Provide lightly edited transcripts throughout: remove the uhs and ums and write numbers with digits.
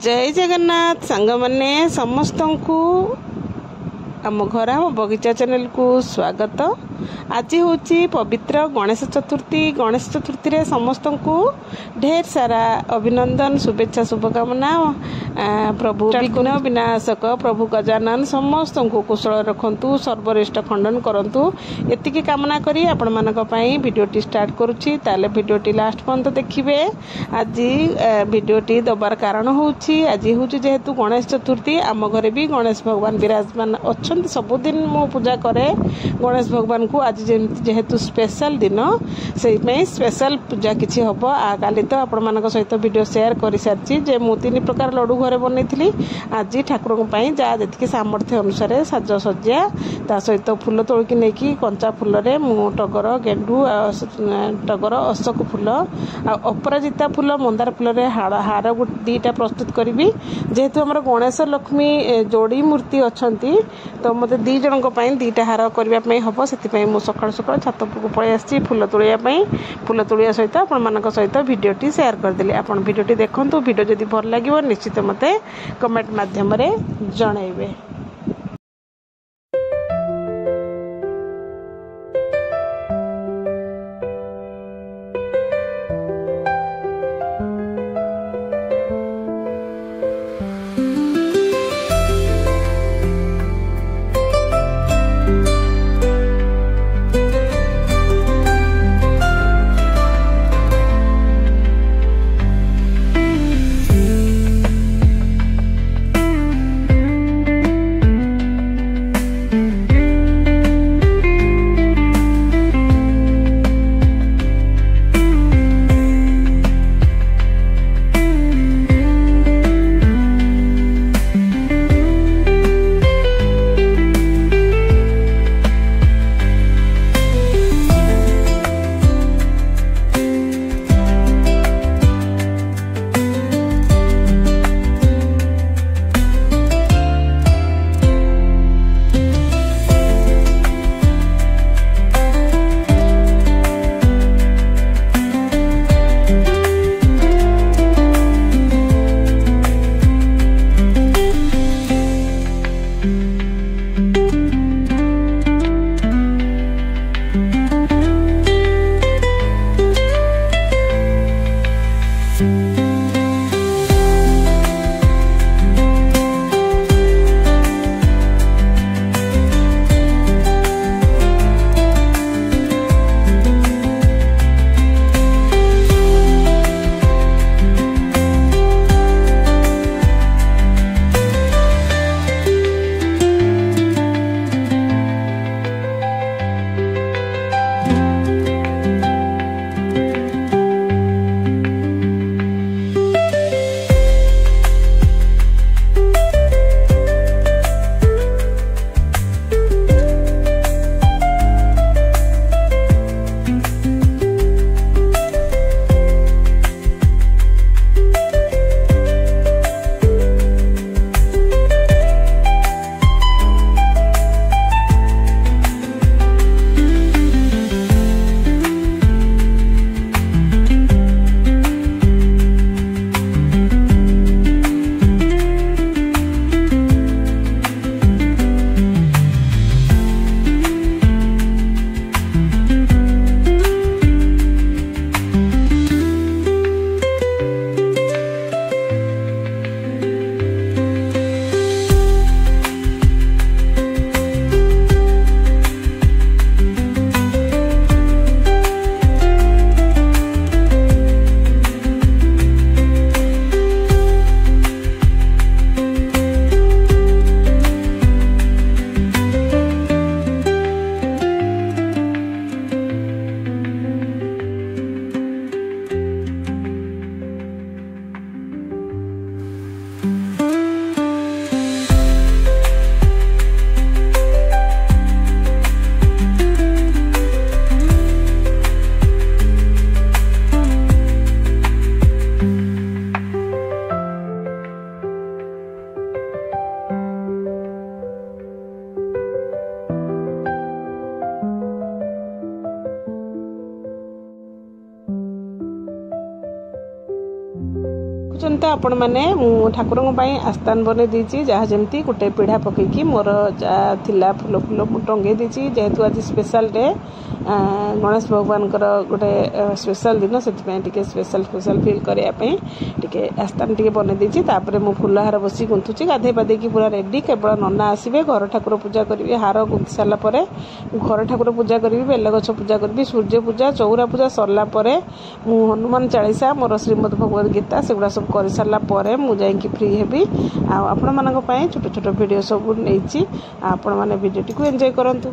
जय जगन्नाथ सांग मैंने समस्त को आम घर आम बगीचा चैनल को स्वागत। आज हूँ पवित्र गणेश चतुर्थी रे समस्त को ढेर सारा अभिनंदन शुभेच्छा शुभकामना। प्रभु विघ्न विनाशक प्रभु गजानन समस्त को कुशल रखंतु सर्वरिष्ट खंडन करंतु एतिकी कामना करी आपण मानक पई वीडियोटी स्टार्ट करूची। ताले वीडियोटी लास्ट पर्यंत देखिबे। आज वीडियोटी दबार कारण होउची आज हूँ जेहेतु गणेश चतुर्थी आम घरे भी गणेश भगवान विराजमान अच्छा सबुदिन मु पूजा करे गणेश भगवान को। आज जेहेतु स्पेशल दिन से स्पेशल पूजा किसी हम काली तो आपण मान सहित वीडियो शेयर कर सारी जे मु 3 प्रकार लड्डू घरे बनई। आज ठाकुर जहाँ जी सामर्थ्य अनुसार साजसज्जा ता सहित फूल तोड़िकी नहीं कंचा फूल रे मु टगर गेंडू टगर अशोक फूल अपराजिता फूल मंदार फूल रे हार 2टा प्रस्तुत करी। जेहेतु आम गणेश लक्ष्मी जोड़ी मूर्ति अच्छा तो मत 2 जन 2टा हार करने हम से मुझे सका सका छात को पलि आसी फूल तोड़िया सहित आपण सहित वीडियोटी शेयर करदेली। आपण वीडियोटी देखूँ वीडियो जदि भल लगे निश्चित मत कमेंट माध्यम जनइबे। आपण मैंने ठाकुर आस्थान बन देती जहाँ जमी गोटे पीढ़ा पकईकी मोर जहाँ थिला फुल फुल टंगे देती जेहेतु आज स्पेशल डे गणेश भगवान गोटे स्पेशल दिन से स्पेशल स्पेशल फिल करने आस्थान टे बन देती मु फुलहार बसी गुंथुची गाधे पाधे पूरा रेडी केवल नना आसवे घर ठाकुर पूजा करी हार गुंथि सारापर घर ठाकुर पूजा करी बेलगछ पूजा करी सूर्य पूजा चौरा पूजा सरला मु हनुमान चालीसा मोर श्रीमद भगवद गीता सेगुड़ा सब कर सारापर मुझे फ्री हेबी आपण मान छोट छोट वीडियो सब नहीं आपण मैंने वीडियो टी एंजॉय करंतु।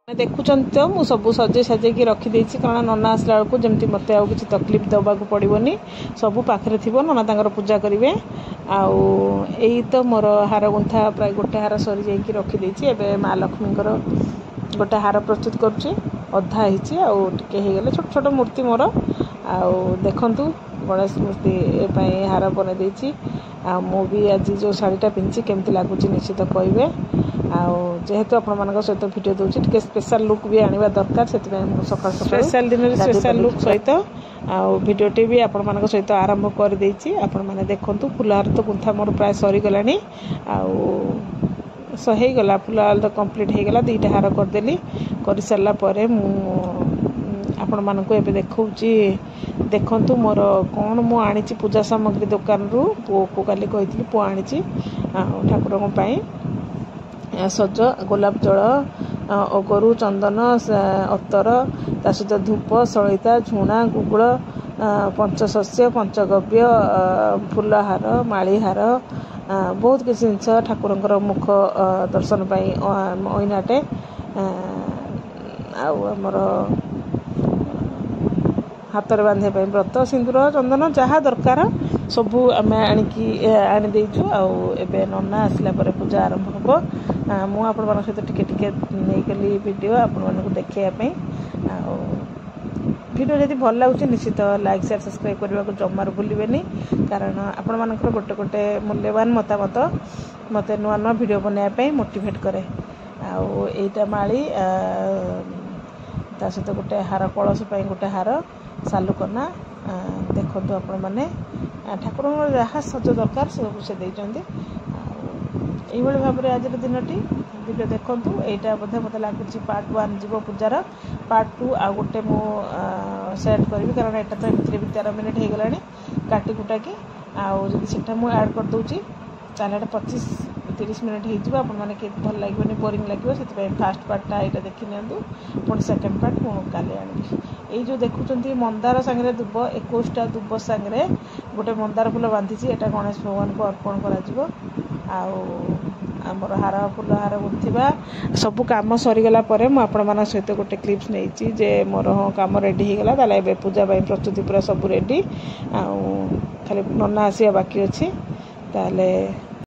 ଦେଖୁଛନ୍ତି ତ ମୁଁ ସବୁ ସଜେଇ ସାଜେଇକି ରଖିଦେଇଛି କାରଣ ନନା ଆସିଲା ବେଳକୁ ଯେମିତି ମୋତେ ଆଉ କିଛି ତକଲିଫ ଦେବାକୁ ପଡ଼ିବନି ସବୁ ପାଖରେ ଥିବ ନନା ତାଙ୍କର ପୂଜା କରିବେ। ଆଉ ଏଇ ତ ମୋର ହାର ଗୁନ୍ଥା ପ୍ରାୟ ଗୋଟେ ହାର ସରିଯାଇକି ରଖିଦେଇଛି। ଏବେ ମା ଲକ୍ଷ୍ମୀଙ୍କର ଗୋଟେ ହାର ପ୍ରସ୍ତୁତ କରୁଛି ଅଧା ହେଇଛି ଆଉ ଟିକେ ହେଇଗଲେ ଛୋଟ ଛୋଟ ମୂର୍ତ୍ତି ମୋର। ଆଉ ଦେଖନ୍ତୁ ଗଣେଶ ମୂର୍ତ୍ତି ପାଇଁ ହାର ବନେଇ ଦେଇଛି। ଆଉ ମୁଁ ବି ଆଜି ଯେଉଁ ଶାଢ଼ୀଟା ପିନ୍ଧିଛି କେମିତି ଲାଗୁଛି ନିଶ୍ଚିତ କହିବେ। ଆଉ ଯେହେତୁ ଆପଣମାନଙ୍କ ସହିତ ଭିଡ଼ିଓ ଦେଉଛି ଟିକେ ସ୍ପେଶାଲ ଲୁକ୍ ବି ଆଣିବା ଦରକାର ସେଥିପାଇଁ ମୁଁ ସକାଳୁ ସ୍ପେଶାଲ ଦିନରେ ସ୍ପେଶାଲ ଲୁକ୍ ସହିତ ଆଉ ଭିଡ଼ିଓଟି ବି ଆପଣମାନଙ୍କ ସହିତ ଆରମ୍ଭ କରିଦେଇଛି। ଆପଣମାନେ ଦେଖନ୍ତୁ ଫୁଲହାର ତ ଗୁନ୍ଥା ମୋର ପ୍ରାୟ ସରିଗଲାଣି ଆଉ ହେଇଗଲା ଫୁଲହାର ତ କମ୍ପ୍ଲିଟ୍ ହେଇଗଲା। ଦୁଇଟା ହାର କରିଦେଲି କରିସାରିଲା ପରେ ମୁଁ ଆପଣମାନଙ୍କୁ ଏବେ ଦେଖାଉଛି। ଦେଖନ୍ତୁ ମୋର କ'ଣ ମୁଁ ଆଣିଛି ପୂଜା ସାମଗ୍ରୀ ଦୋକାନରୁ ପୁଅକୁ କାଲି କହିଥିଲି ପୁଅ ଆଣିଛି ଆଉ ଠାକୁରଙ୍କ ପାଇଁ ସଜ ଗୋଲାପ ଜଳ ଅଗରୁ ଚନ୍ଦନ ଅତର ତା ସହିତ ଧୂପ ସଳିତା ଝୁଣା ଗୁଗୁଳ ପଞ୍ଚଶସ୍ୟ ପଞ୍ଚଗବ୍ୟ ଫୁଲହାର ମାଳିହାର ବହୁତ କିଛି ଜିନିଷ ଠାକୁରଙ୍କର ମୁଖ ଦର୍ଶନ ପାଇଁ ଅଇନାଟେ ଆଉ ଆମର ହାତରେ ବାନ୍ଧିବା ପାଇଁ ବ୍ରତ ସିନ୍ଦୁର ଚନ୍ଦନ ଯାହା ଦରକାର ସବୁ ଆମେ ଆଣିଦେଇଛୁ। ଆଉ ଏବେ ନନା ଆସିଲା ପରେ ପୂଜା ଆରମ୍ଭ ହେବ। ମୁଁ ଆପଣମାନଙ୍କ ସହିତ ଟିକେ ଟିକେ ନେଇଗଲି ଭିଡ଼ିଓ ଆପଣମାନଙ୍କୁ ଦେଖାଇବା ପାଇଁ। ଆଉ ଭିଡ଼ିଓ ଯଦି ଭଲ ଲାଗୁଛି ନିଶ୍ଚିତ ଲାଇକ୍ ସେୟାର ସବସ୍କ୍ରାଇବ୍ କରିବାକୁ ଜମାରୁ ଭୁଲିବେନି କାରଣ ଆପଣମାନଙ୍କର ଗୋଟେ ମୂଲ୍ୟବାନ ମତାମତ ମୋତେ ନୂଆ ନୂଆ ଭିଡ଼ିଓ ବନାଇବା ପାଇଁ ମୋଟିଭେଟ୍ କରେ। ଆଉ ଏଇଟା ମାଳି ତା ସହିତ ଗୋଟେ ହାର କଳସ ପାଇଁ ଗୋଟେ ହାର ସାଲୁକନା ଦେଖନ୍ତୁ ଆପଣମାନେ ଠାକୁରଙ୍କର ଯାହା ସଜ ଦରକାର ସବୁ ସେ ଦେଇଛନ୍ତି। ଆଉ ଏଇଭଳି ଭାବରେ ଆଜିର ଦିନଟି ଭିଡ଼ିଓ ଦେଖନ୍ତୁ। ଏଇଟା ବୋଧେ ମୋତେ ଲାଗୁଛି ପାର୍ଟ 1 ଯିବ ପୂଜାର ପାର୍ଟ 2 ଆଉ ଗୋଟେ ମୁଁ ସେଟ୍ କରିବି କାରଣ ଏଇଟା ତ ଏମିତିରେ ବି 13 ମିନିଟ୍ ହେଇଗଲାଣି କାଟି କୁଟାକି। ଆଉ ଯଦି ସେଟା ମୁଁ ଆଡ଼୍ କରିଦେଉଛି ତାହେଲେ ଏଇଟା 25-30 ମିନିଟ୍ ହେଇଯିବ। ଆପଣମାନେ କେତେ ଭଲ ଲାଗିବନି ବୋରିଂ ଲାଗିବ ସେଥିପାଇଁ ଫାଷ୍ଟ ପାର୍ଟଟା ଏଇଟା ଦେଖି ନିଅନ୍ତୁ ପୁଣି ସେକେଣ୍ଡ ପାର୍ଟ ମୁଁ କାଲି ଆଣିବି। ଏଇ ଯେଉଁ ଦେଖୁଛନ୍ତି ମନ୍ଦାର ସାଙ୍ଗରେ ଦୁବ 21ଟା ଦୁବ ସାଙ୍ଗରେ ଗୋଟେ ମନ୍ଦାର ଫୁଲ ବାନ୍ଧିଛି ଏଇଟା ଗଣେଶ ଭଗବାନଙ୍କୁ ଅର୍ପଣ କରାଯିବ। ଆଉ ଆମର ହାର ଫୁଲ ହାର ଗୁନ୍ଥିବା ସବୁ କାମ ସରିଗଲା ପରେ ମୁଁ ଆପଣମାନଙ୍କ ସହିତ ଗୋଟେ କ୍ଲିପ୍ସ ନେଇଛି ଯେ ମୋର କାମ ରେଡ଼ି ହେଇଗଲା ତାହେଲେ ଏବେ ପୂଜା ପାଇଁ ପ୍ରସ୍ତୁତି ପୁରା ସବୁ ରେଡ଼ି ଆଉ ଖାଲି ନନା ଆସିବା ବାକି ଅଛି। ତାହେଲେ